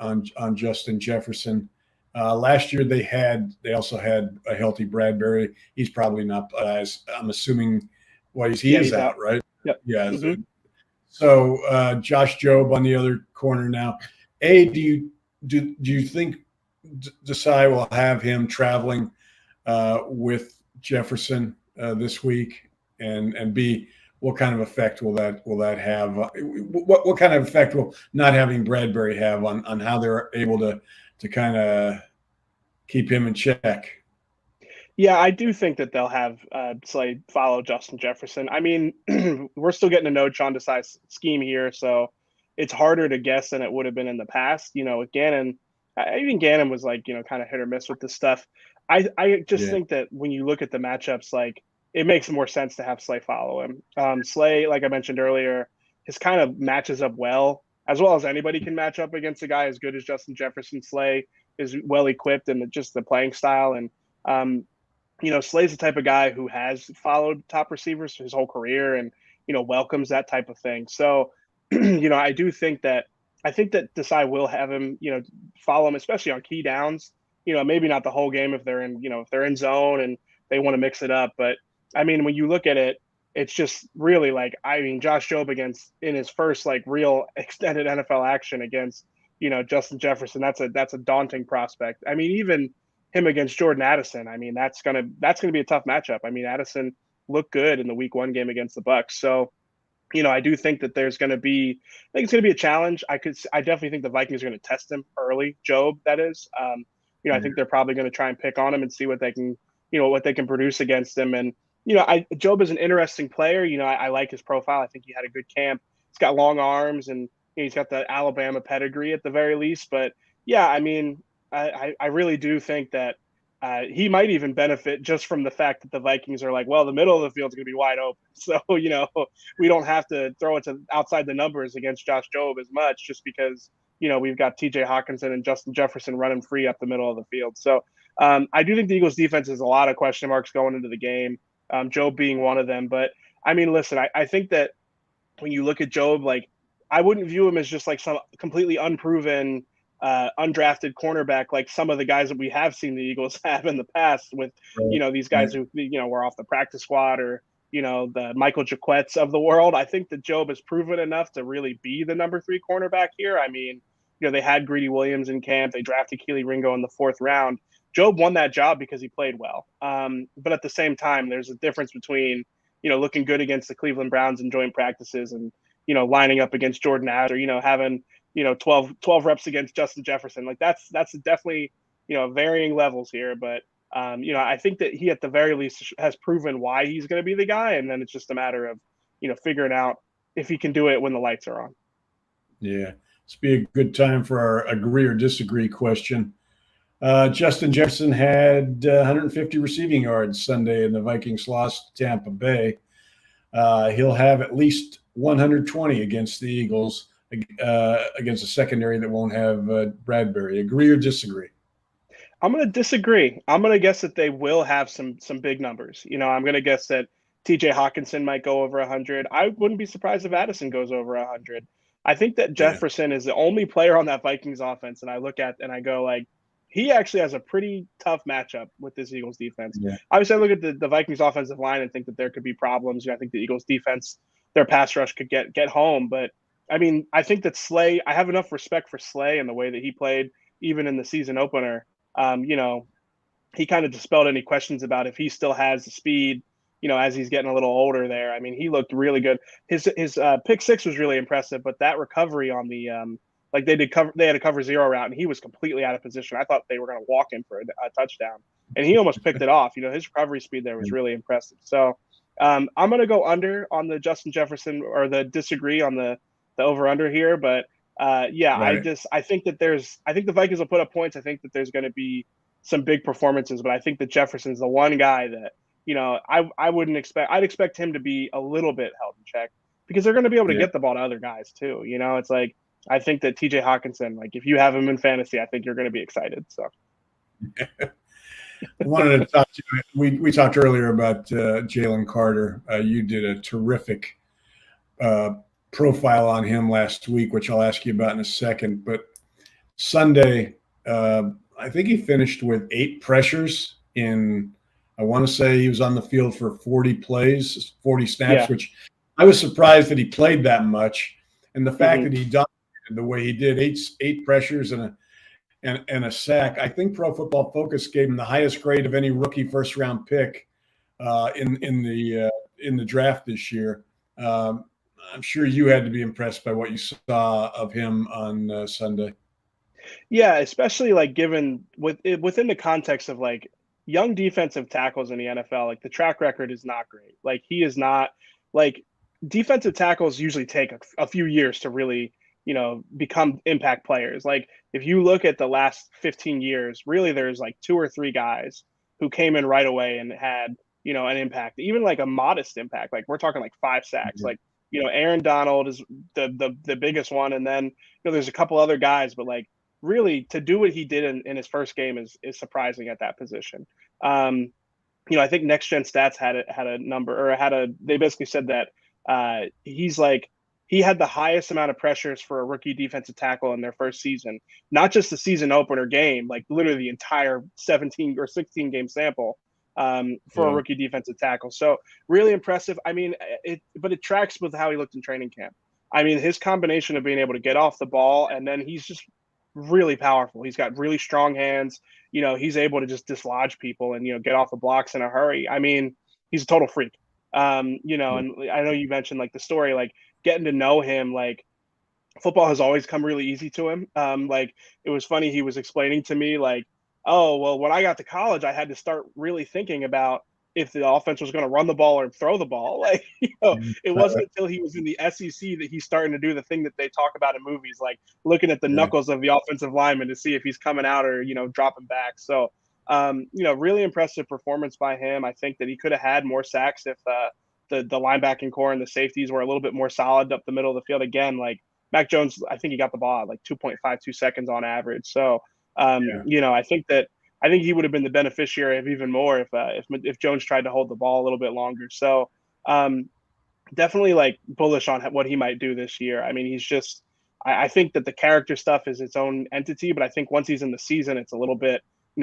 Justin Jefferson. Last year they also had a healthy Bradberry. He's probably not, as I'm assuming, he is out, right? Yep. Yeah. Mm-hmm. So Josh Jobe on the other corner now. Do you think Desai will have him traveling with Jefferson this week, and B, what kind of effect will that have? What kind of effect will not having Bradberry have on how they're able to kind of keep him in check? Yeah, I do think that they'll have Slay follow Justin Jefferson. We're still getting to know Sean Desai's scheme here, so it's harder to guess than it would have been in the past. With Gannon, even Gannon was like, kind of hit or miss with this stuff. I just think that when you look at the matchups, like it makes more sense to have Slay follow him. Slay, like I mentioned earlier, his kind of matches up well as anybody can match up against a guy as good as Justin Jefferson. Slay is well equipped and just the playing style. And, Slay's the type of guy who has followed top receivers his whole career and, welcomes that type of thing. So, I think that Desai will have him, follow him, especially on key downs. Maybe not the whole game if they're in zone and they want to mix it up. But when you look at it, it's just really like, Josh Jobe in his first like real extended NFL action against, Justin Jefferson, that's a daunting prospect. Even him against Jordan Addison, that's going to be a tough matchup. Addison looked good in the week 1 game against the Bucs. So, I do think that it's going to be a challenge. I definitely think the Vikings are going to test him early, Jobe, that is. I think they're probably going to try and pick on him and see what they can produce against him. And, Jobe is an interesting player. I like his profile. I think he had a good camp. He's got long arms and he's got the Alabama pedigree at the very least. But yeah, I really do think that he might even benefit just from the fact that the Vikings are like, well, the middle of the field is going to be wide open. So, we don't have to throw it to outside the numbers against Josh Jobe as much just because, we've got TJ Hawkinson and Justin Jefferson running free up the middle of the field. So I do think the Eagles defense has a lot of question marks going into the game, Jobe being one of them. But listen, I think that when you look at Job, like I wouldn't view him as just like some completely unproven, undrafted cornerback like some of the guys that we have seen the Eagles have in the past with, these guys who, were off the practice squad or, the Michael Jaquettes of the world. I think that Job has proven enough to really be the number 3 cornerback here. I mean, they had Greedy Williams in camp. They drafted Keely Ringo in the 4th round. Job won that job because he played well. But at the same time, there's a difference between, looking good against the Cleveland Browns in joint practices and, lining up against Jordan Howard or, having, 12 reps against Justin Jefferson. Like that's definitely, varying levels here. But, I think that he at the very least has proven why he's going to be the guy. And then it's just a matter of, figuring out if he can do it when the lights are on. Yeah. It's be a good time for our agree or disagree question. Justin Jefferson had 150 receiving yards Sunday, and the Vikings lost to Tampa Bay. He'll have at least 120 against the Eagles, against a secondary that won't have Bradberry. Agree or disagree? I'm going to disagree. I'm going to guess that they will have some big numbers. I'm going to guess that T.J. Hawkinson might go over 100. I wouldn't be surprised if Addison goes over 100. I think that Jefferson is the only player on that Vikings offense, and I look at and I go like, he actually has a pretty tough matchup with this Eagles defense. Yeah. Obviously, I look at the Vikings offensive line and think that there could be problems. I think the Eagles defense, their pass rush could get home. But, I mean, I think that Slay – I have enough respect for Slay and the way that he played even in the season opener. He kind of dispelled any questions about if he still has the speed, as he's getting a little older there. I mean, he looked really good. His pick 6 was really impressive, but that recovery on the they had a cover 0 route, and he was completely out of position. I thought they were going to walk him for a touchdown, and he almost picked it off. His recovery speed there was really impressive. So I'm going to go under on the Justin Jefferson or the disagree on the over under here. But right. I think the Vikings will put up points. I think that there's going to be some big performances, but I think that Jefferson's the one guy that, I'd expect him to be a little bit held in check because they're going to be able to get the ball to other guys too. It's like, I think that T.J. Hawkinson, like if you have him in fantasy, I think you're going to be excited. So, I wanted to talk to you. We talked earlier about Jalen Carter. You did a terrific profile on him last week, which I'll ask you about in a second. But Sunday, I think he finished with 8 pressures in. I want to say he was on the field for 40 plays, 40 snaps, which I was surprised that he played that much. And the fact that he dominated the way he did, 8 pressures and a sack. I think Pro Football Focus gave him the highest grade of any rookie first round pick in the draft this year. I'm sure you had to be impressed by what you saw of him on Sunday. Yeah, especially like given within the context of like young defensive tackles in the NFL, like the track record is not great. Like he is not like defensive tackles usually take a few years to really, become impact players. Like if you look at the last 15 years, really there's like 2 or 3 guys who came in right away and had, an impact, even like a modest impact. Like we're talking like 5 sacks. Like, Aaron Donald is the biggest one. And then, there's a couple other guys, but like really to do what he did in his first game is surprising at that position. I think Next Gen Stats had a number or they basically said that he had the highest amount of pressures for a rookie defensive tackle in their first season, not just the season opener game, like literally the entire 17 or 16 game sample for a rookie defensive tackle. So really impressive. I mean, but it tracks with how he looked in training camp. I mean, his combination of being able to get off the ball and then he's just really powerful. He's got really strong hands. He's able to just dislodge people and, get off the blocks in a hurry. I mean, he's a total freak. And I know you mentioned like the story, like getting to know him, like football has always come really easy to him. Like it was funny. He was explaining to me like, oh, well, when I got to college, I had to start really thinking about if the offense was going to run the ball or throw the ball. Like, it wasn't until he was in the SEC that he's starting to do the thing that they talk about in movies, like looking at the knuckles of the offensive lineman to see if he's coming out or, dropping back. So, really impressive performance by him. I think that he could have had more sacks if the linebacking core and the safeties were a little bit more solid up the middle of the field. Again, like Mac Jones, I think he got the ball at like 2.52 seconds on average. So, I think he would have been the beneficiary of even more if Jones tried to hold the ball a little bit longer. So, definitely like bullish on what he might do this year. I mean, he's just, I think that the character stuff is its own entity, but I think once he's in the season, it's a little bit,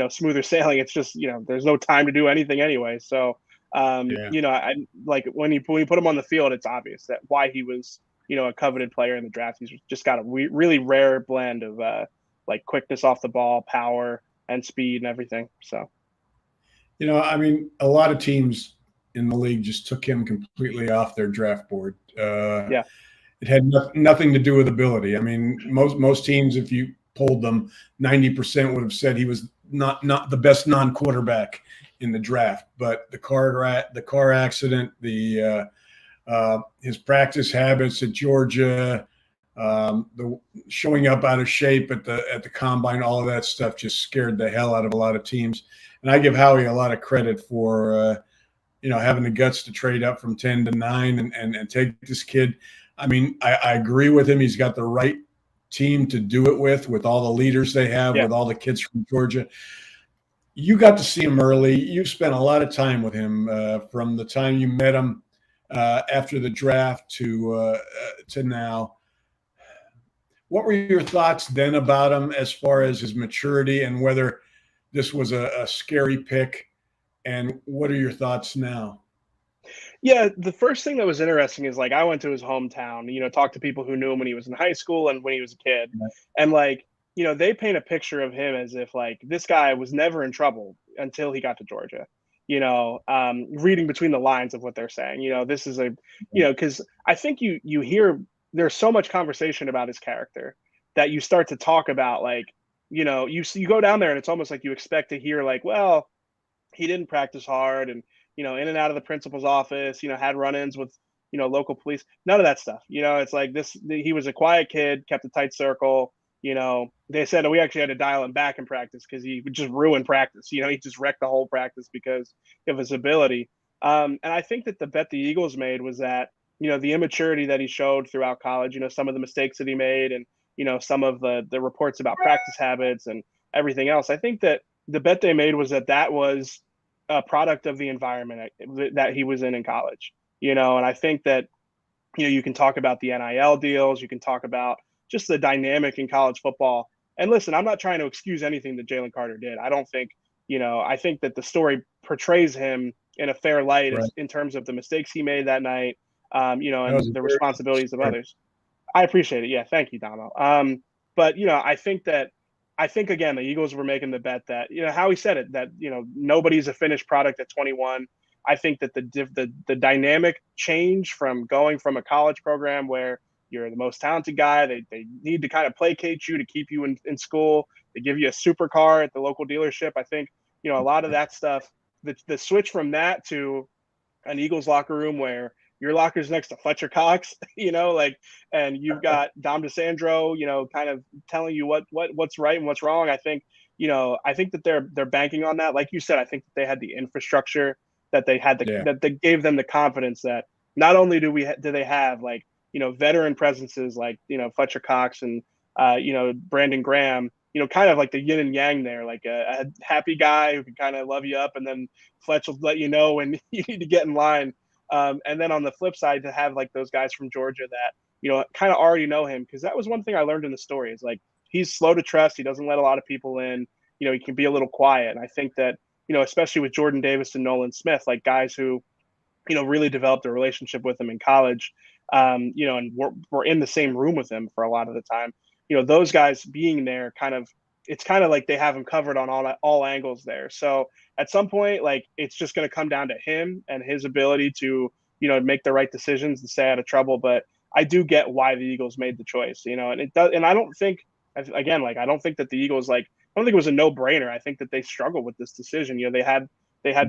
smoother sailing. It's just, there's no time to do anything anyway. So, I like when you put him on the field, it's obvious that why he was, a coveted player in the draft. He's just got a really rare blend of like quickness off the ball, power, and speed and everything. So, I mean, a lot of teams in the league just took him completely off their draft board. Yeah. It had nothing to do with ability. I mean, most teams, if you polled them, 90% would have said he was not the best non-quarterback in the draft. But the car accident, his practice habits at Georgia, the showing up out of shape at the combine, all of that stuff just scared the hell out of a lot of teams. And I give Howie a lot of credit for having the guts to trade up from 10 to 9 and take this kid. I mean, I agree with him. He's got the right team to do it with all the leaders they have, with all the kids from Georgia. You got to see him early. You've spent a lot of time with him from the time you met him after the draft to now. What were your thoughts then about him as far as his maturity and whether this was a scary pick? And what are your thoughts now? Yeah, the first thing that was interesting is like I went to his hometown, talked to people who knew him when he was in high school and when he was a kid. And like, they paint a picture of him as if like this guy was never in trouble until he got to Georgia. Reading between the lines of what they're saying, this is because I think you hear there's so much conversation about his character that you start to talk about like, you go down there and it's almost like you expect to hear like, well, he didn't practice hard and, in and out of the principal's office, had run-ins with, local police, none of that stuff. It's like he was a quiet kid, kept a tight circle. They said we actually had to dial him back in practice because he would just ruin practice. He just wrecked the whole practice because of his ability. And I think that the bet the Eagles made was that, the immaturity that he showed throughout college, some of the mistakes that he made and, some of the reports about practice habits and everything else. I think that the bet they made was that was a product of the environment that he was in college, and I think that, you can talk about the NIL deals, you can talk about just the dynamic in college football. And listen, I'm not trying to excuse anything that Jalen Carter did. I don't think, I think that the story portrays him in a fair light in terms of the mistakes he made that night, and the responsibilities of others. I appreciate it. Yeah. Thank you, Domo. But, I think again, the Eagles were making the bet that, how he said it, that, nobody's a finished product at 21. I think that the dynamic change from going from a college program where you're the most talented guy, they need to kind of placate you to keep you in school. They give you a supercar at the local dealership. I think, a lot of that stuff, the switch from that to an Eagles locker room where your locker's next to Fletcher Cox, and you've got Dom DeSandro, kind of telling you what's right and what's wrong. I think that they're banking on that. Like you said, I think that they had the infrastructure that they had, that they gave them the confidence that not only do they have like, veteran presences like, Fletcher Cox and, Brandon Graham, kind of like the yin and yang there, like a happy guy who can kind of love you up. And then Fletch will let you know when you need to get in line. And then on the flip side, to have like those guys from Georgia that, kind of already know him. Cause that was one thing I learned in the story is like, he's slow to trust. He doesn't let a lot of people in, he can be a little quiet. And I think that, especially with Jordan Davis and Nolan Smith, like guys who, really developed a relationship with him in college, and we're in the same room with him for a lot of the time, those guys being there it's kind of like they have him covered on all angles there. So at some point, like it's just going to come down to him and his ability to, make the right decisions and stay out of trouble. But I do get why the Eagles made the choice, and it does. And I don't think, again, like I don't think that the Eagles I don't think it was a no-brainer. I think that they struggled with this decision. They had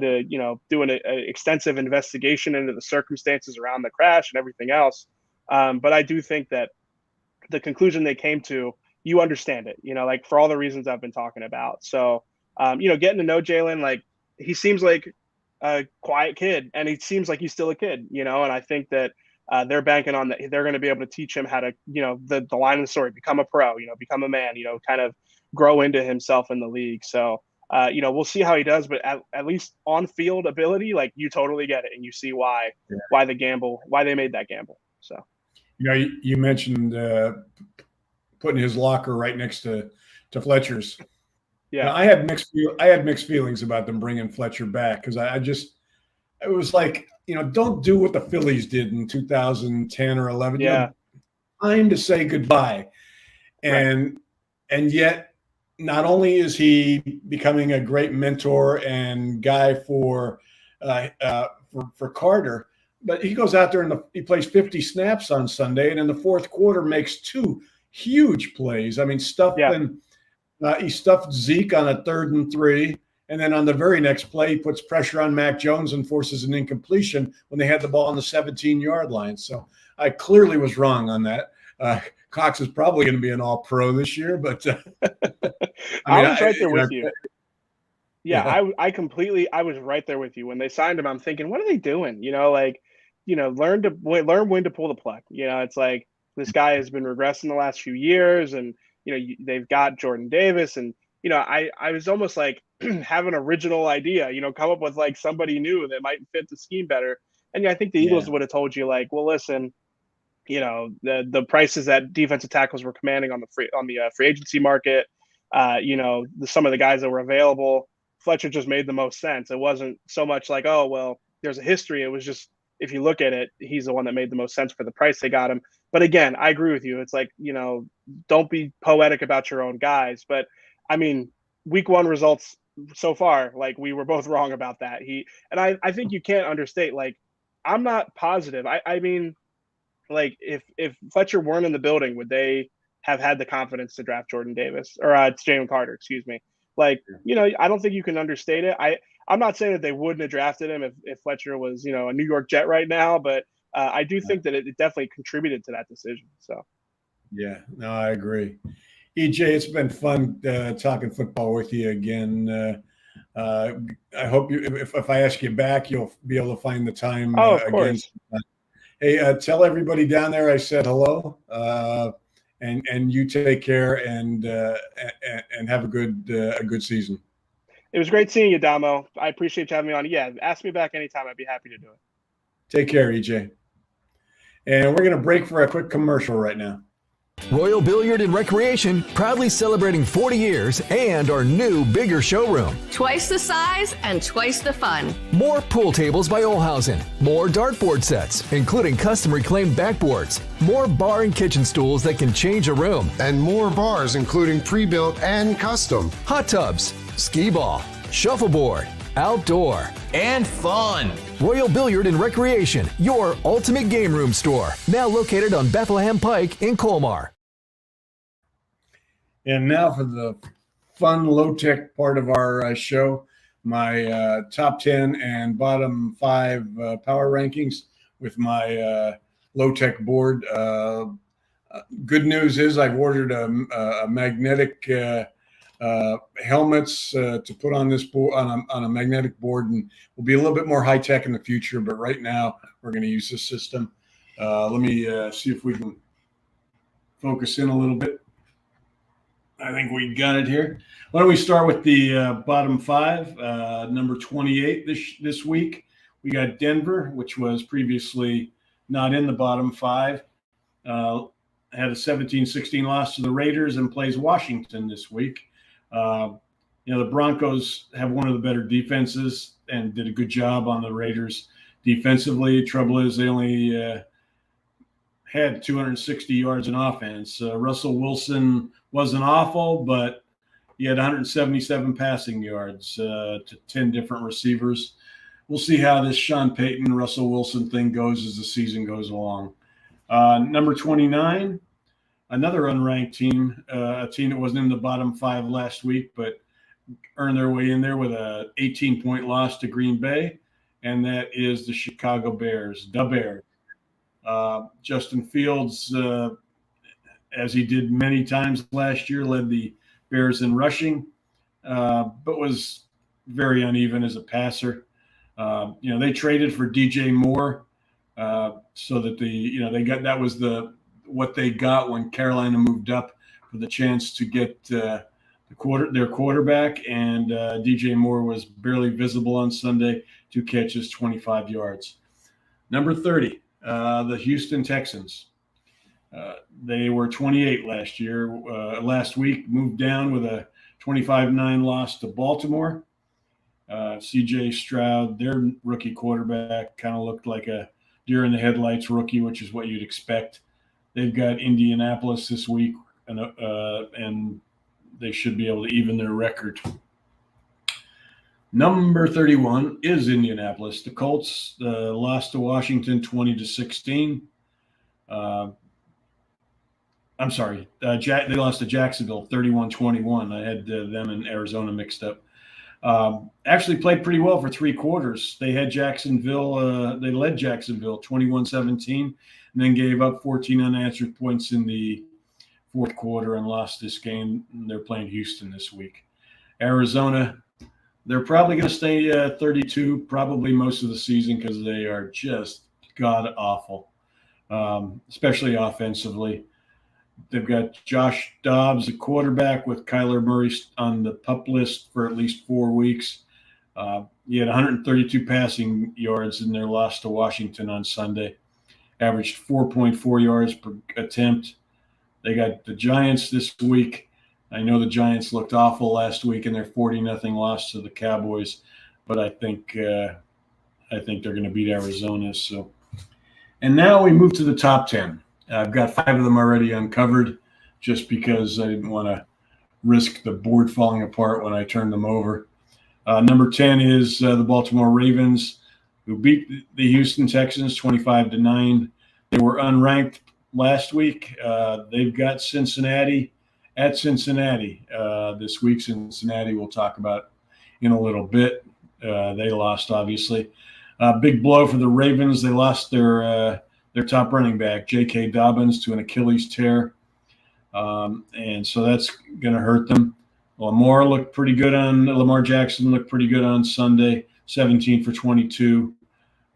to, do an extensive investigation into the circumstances around the crash and everything else. But I do think that the conclusion they came to, you understand it, like for all the reasons I've been talking about. So, getting to know Jalen, like he seems like a quiet kid and he seems like he's still a kid, and I think that they're banking on that. They're going to be able to teach him how to, the line of the story, become a pro, become a man, kind of grow into himself in the league. So We'll see how he does, but at least on field ability, like you totally get it, and you see why they made that gamble. So, you mentioned putting his locker right next to Fletcher's. Yeah, now, I had mixed feelings about them bringing Fletcher back because it was like, don't do what the Phillies did in 2010 or 11. Yeah, time to say goodbye, and yet not only is he becoming a great mentor and guy for Carter, but he goes out there and he plays 50 snaps on Sunday, and in the fourth quarter makes 2 huge plays. I mean, he stuffed Zeke on a 3rd and 3, and then on the very next play, he puts pressure on Mac Jones and forces an incompletion when they had the ball on the 17-yard line. So I clearly was wrong on that. Cox is probably going to be an all-pro this year, but I was right there with you. Yeah, I was right there with you. When they signed him, I'm thinking, what are they doing? Learn when to pull the plug. It's like this guy has been regressing the last few years, and they've got Jordan Davis, and I was almost like have an original idea, come up with like somebody new that might fit the scheme better. And I think the Eagles would have told you like, well, listen, the prices that defensive tackles were commanding on the free agency market, some of the guys that were available, Fletcher just made the most sense. It wasn't so much like, oh, well, there's a history. It was just, if you look at it, he's the one that made the most sense for the price they got him. But again, I agree with you. It's like, don't be poetic about your own guys. But I mean, week 1 results so far, like we were both wrong about that. I think you can't understate, like, I'm not positive. I mean, like if Fletcher weren't in the building, would they have had the confidence to draft Jordan Davis or Jalen Carter, excuse me? Like, I don't think you can understate it. I'm not saying that they wouldn't have drafted him if Fletcher was, a New York Jet right now, but I do think that it definitely contributed to that decision. So, yeah, no, I agree. EJ, it's been fun talking football with you again. I hope if I ask you back, you'll be able to find the time. Of course. Hey, tell everybody down there I said hello, and you take care and have a good season. It was great seeing you, Domo. I appreciate you having me on. Yeah, ask me back anytime. I'd be happy to do it. Take care, EJ. And we're going to break for a quick commercial right now. Royal Billiard and Recreation, proudly celebrating 40 years and our new, bigger showroom. Twice the size and twice the fun. More pool tables by Olhausen. More dartboard sets, including custom reclaimed backboards. More bar and kitchen stools that can change a room. And more bars, including pre-built and custom. Hot tubs, skee ball, shuffleboard, outdoor, and fun. Royal Billiard and Recreation, your ultimate game room store. Now located on Bethlehem Pike in Colmar. And now for the fun, low-tech part of our show, my top 10 and bottom 5 power rankings with my low-tech board. Good news is I've ordered a magnetic helmets to put on this board on a magnetic board, and will be a little bit more high tech in the future. But right now, we're going to use this system. Let me see if we can focus in a little bit. I think we got it here. Why don't we start with the bottom 5? Number 28 this week, we got Denver, which was previously not in the bottom 5. Had a 17-16 loss to the Raiders and plays Washington this week. The Broncos have one of the better defenses and did a good job on the Raiders defensively. Trouble is they only had 260 yards in offense. Russell Wilson wasn't awful, but he had 177 passing yards to 10 different receivers. We'll see how this Sean Payton, Russell Wilson thing goes as the season goes along. Number 29, another unranked team, a team that wasn't in the bottom 5 last week, but earned their way in there with a 18-point loss to Green Bay, and that is the Chicago Bears, the Bears. Justin Fields, as he did many times last year, led the Bears in rushing, but was very uneven as a passer. They traded for DJ Moore so that they got, that was what they got when Carolina moved up for the chance to get Their quarterback, and DJ Moore was barely visible on Sunday. 2 catches, 25 yards. Number 30, the Houston Texans. They were 28 last week, moved down with a 25-9 loss to Baltimore. C.J. Stroud, their rookie quarterback, kind of looked like a deer in the headlights rookie, which is what you'd expect. They've got Indianapolis this week, and they should be able to even their record. Number 31 is Indianapolis. The Colts lost to Washington 20-16. I'm sorry. They lost to Jacksonville 31-21. I had them and Arizona mixed up. Actually played pretty well for 3 quarters. They had Jacksonville. They led Jacksonville 21-17, and then gave up 14 unanswered points in the fourth quarter and lost this game. They're playing Houston this week. Arizona, they're probably going to stay 32 probably most of the season because they are just god-awful, especially offensively. They've got Josh Dobbs, a quarterback, with Kyler Murray on the PUP list for at least 4 weeks. He had 132 passing yards in their loss to Washington on Sunday, averaged 4.4 yards per attempt. They got the Giants this week. I know the Giants looked awful last week in their 40-0 loss to the Cowboys, but I think they're going to beat Arizona. So, and now we move to the top 10. I've got 5 of them already uncovered, just because I didn't want to risk the board falling apart when I turned them over. Number 10 is the Baltimore Ravens, who beat the Houston Texans 25-9. They were unranked last week. They've got Cincinnati at Cincinnati this week. Cincinnati we'll talk about in a little bit. They lost, obviously. Big blow for the Ravens. They lost their top running back, J.K. Dobbins, to an Achilles tear. And so that's going to hurt them. Lamar Jackson looked pretty good on Sunday, 17 for 22.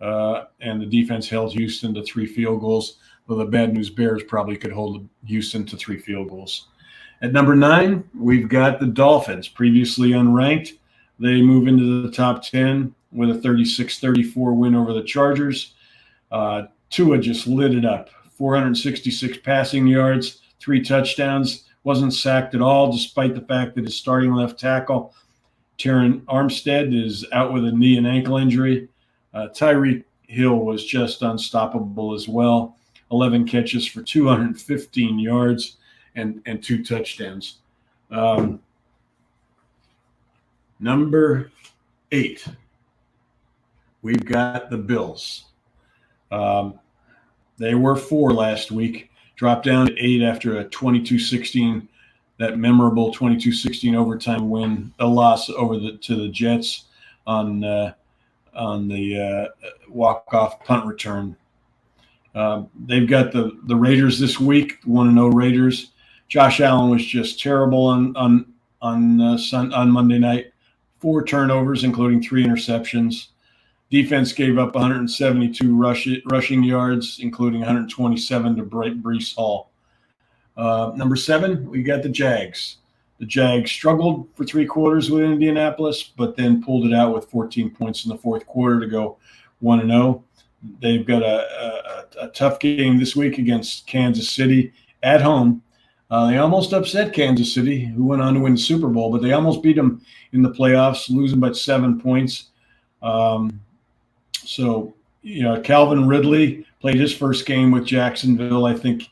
And the defense held Houston to 3 field goals. Well, the bad news Bears probably could hold Houston to 3 field goals. At number 9, we've got the Dolphins, previously unranked. They move into the top 10 with a 36-34 win over the Chargers. Tua just lit it up. 466 passing yards, 3 touchdowns. Wasn't sacked at all, despite the fact that his starting left tackle, Terran Armstead, is out with a knee and ankle injury. Tyreek Hill was just unstoppable as well. 11 catches for 215 yards and 2 touchdowns. Number 8, we've got the Bills. They were 4 last week, dropped down to 8 after a 22-16, that memorable 22-16 overtime win, a loss to the Jets on the walk-off punt return. They've got the Raiders this week, 1-0 Raiders. Josh Allen was just terrible on Monday night. 4 turnovers, including 3 interceptions. Defense gave up 172 rushing yards, including 127 to Breece Hall. Number 7, we got the Jags. The Jags struggled for 3 quarters with Indianapolis, but then pulled it out with 14 points in the fourth quarter to go 1-0. They've got a tough game this week against Kansas City at home. They almost upset Kansas City, who went on to win the Super Bowl, but they almost beat them in the playoffs, losing by 7 points. So, Calvin Ridley played his first game with Jacksonville. I think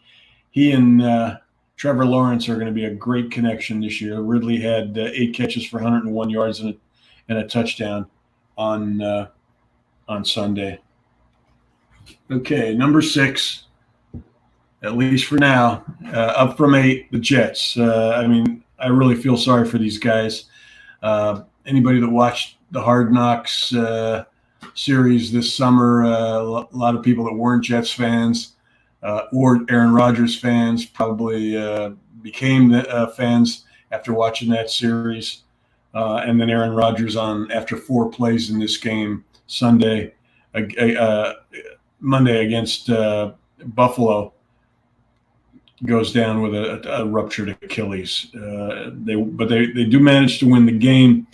he and Trevor Lawrence are going to be a great connection this year. Ridley had 8 catches for 101 yards and a touchdown on Sunday. Okay, number 6, at least for now, up from 8, the Jets. I really feel sorry for these guys. Anybody that watched the Hard Knocks series this summer, a lot of people that weren't Jets fans or Aaron Rodgers fans probably became fans after watching that series. And then Aaron Rodgers after 4 plays in this game Monday against Buffalo, goes down with a ruptured Achilles. They do manage to win the game,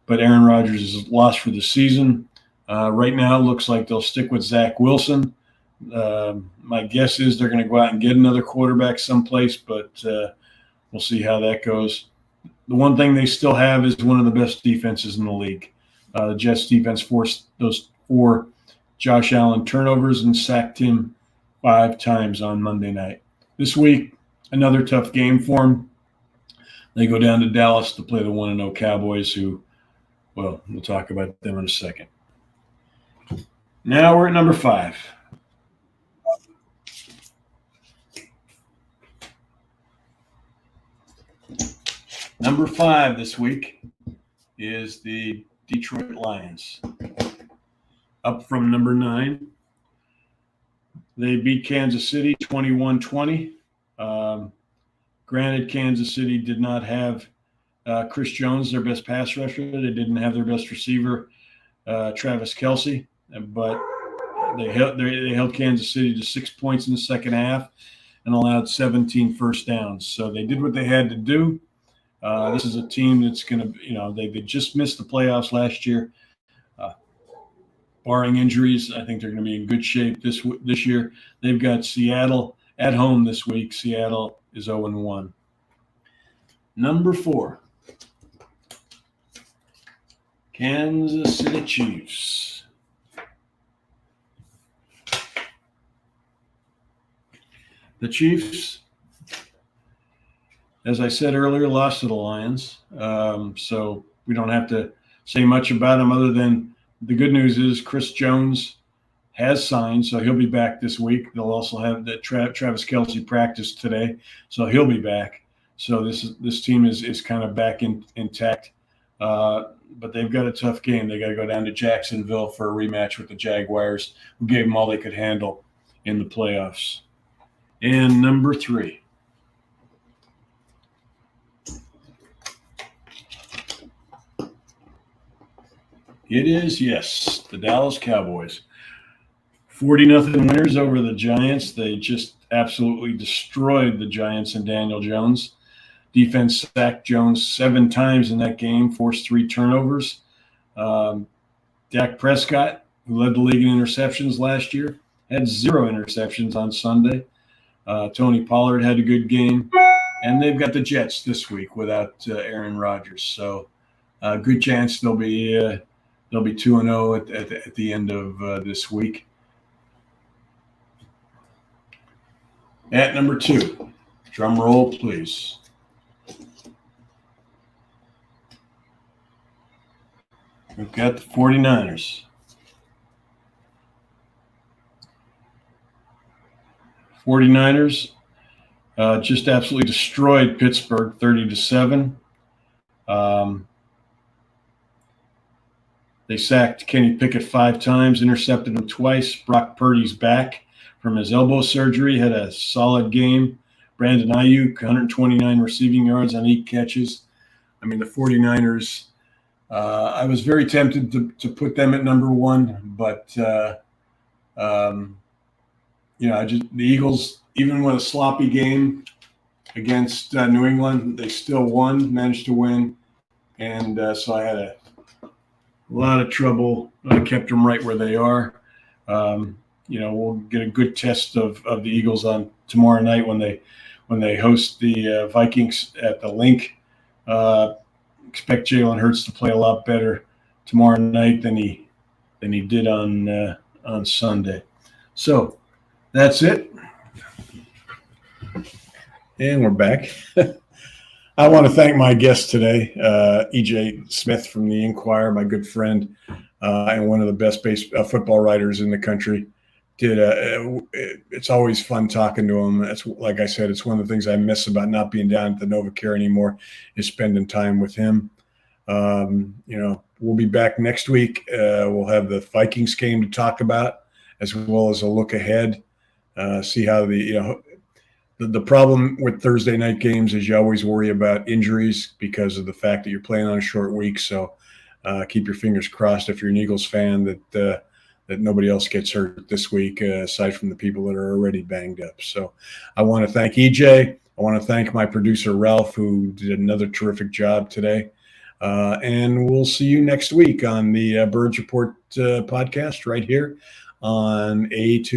but Aaron Rodgers is lost for the season. Right now, it looks like they'll stick with Zach Wilson. My guess is they're going to go out and get another quarterback someplace, but we'll see how that goes. The one thing they still have is one of the best defenses in the league. The Jets defense forced those 4 Josh Allen turnovers and sacked him 5 times on Monday night. This week, another tough game for them. They go down to Dallas to play the 1-0 Cowboys, who, well, we'll talk about them in a second. Now we're at number 5. Number 5 this week is the Detroit Lions. Up from number 9. They beat Kansas City 21-20. Granted, Kansas City did not have Chris Jones, their best pass rusher. They didn't have their best receiver, Travis Kelce. But they held Kansas City to 6 points in the second half and allowed 17 first downs. So they did what they had to do. This is a team that's going to, they just missed the playoffs last year. Barring injuries, I think they're going to be in good shape this year. They've got Seattle at home this week. Seattle is 0-1. Number 4, Kansas City Chiefs. The Chiefs, as I said earlier, lost to the Lions. So we don't have to say much about them other than the good news is Chris Jones has signed, so he'll be back this week. They'll also have the Travis Kelce practice today, so he'll be back. So this team is kind of back intact. But they've got a tough game. They got to go down to Jacksonville for a rematch with the Jaguars, who gave them all they could handle in the playoffs. And number 3. It is, yes, the Dallas Cowboys. 40-0 winners over the Giants. They just absolutely destroyed the Giants and Daniel Jones. Defense sacked Jones 7 times in that game, forced 3 turnovers. Dak Prescott, who led the league in interceptions last year, had 0 interceptions on Sunday. Tony Pollard had a good game. And they've got the Jets this week without Aaron Rodgers. So good chance they'll be 2-0 at the end of this week. At number 2, drum roll, please. We've got the 49ers. 49ers just absolutely destroyed Pittsburgh 30-7. They sacked Kenny Pickett 5 times, intercepted him twice. Brock Purdy's back from his elbow surgery, had a solid game. Brandon Ayuk, 129 receiving yards on 8 catches. I mean, the 49ers, I was very tempted to put them at number 1, but, the Eagles, even with a sloppy game against New England, they still managed to win. And so I had a lot of trouble. I kept them right where they are. We'll get a good test of the Eagles on tomorrow night when they host the Vikings at the Link. Expect Jalen Hurts to play a lot better tomorrow night than he did on Sunday. So that's it. And we're back. I want to thank my guest today, E.J Smith from the Inquirer, my good friend, and one of the best football writers in the country. It's always fun talking to him. That's, like I said, it's one of the things I miss about not being down at the NovaCare anymore is spending time with him. We'll be back next week. We'll have the Vikings game to talk about, as well as a look ahead. See how the problem with Thursday night games is you always worry about injuries because of the fact that you're playing on a short week. So keep your fingers crossed if you're an Eagles fan that that nobody else gets hurt this week, aside from the people that are already banged up. So I want to thank EJ. I want to thank my producer, Ralph, who did another terrific job today. And we'll see you next week on the Birds Report podcast right here on A2.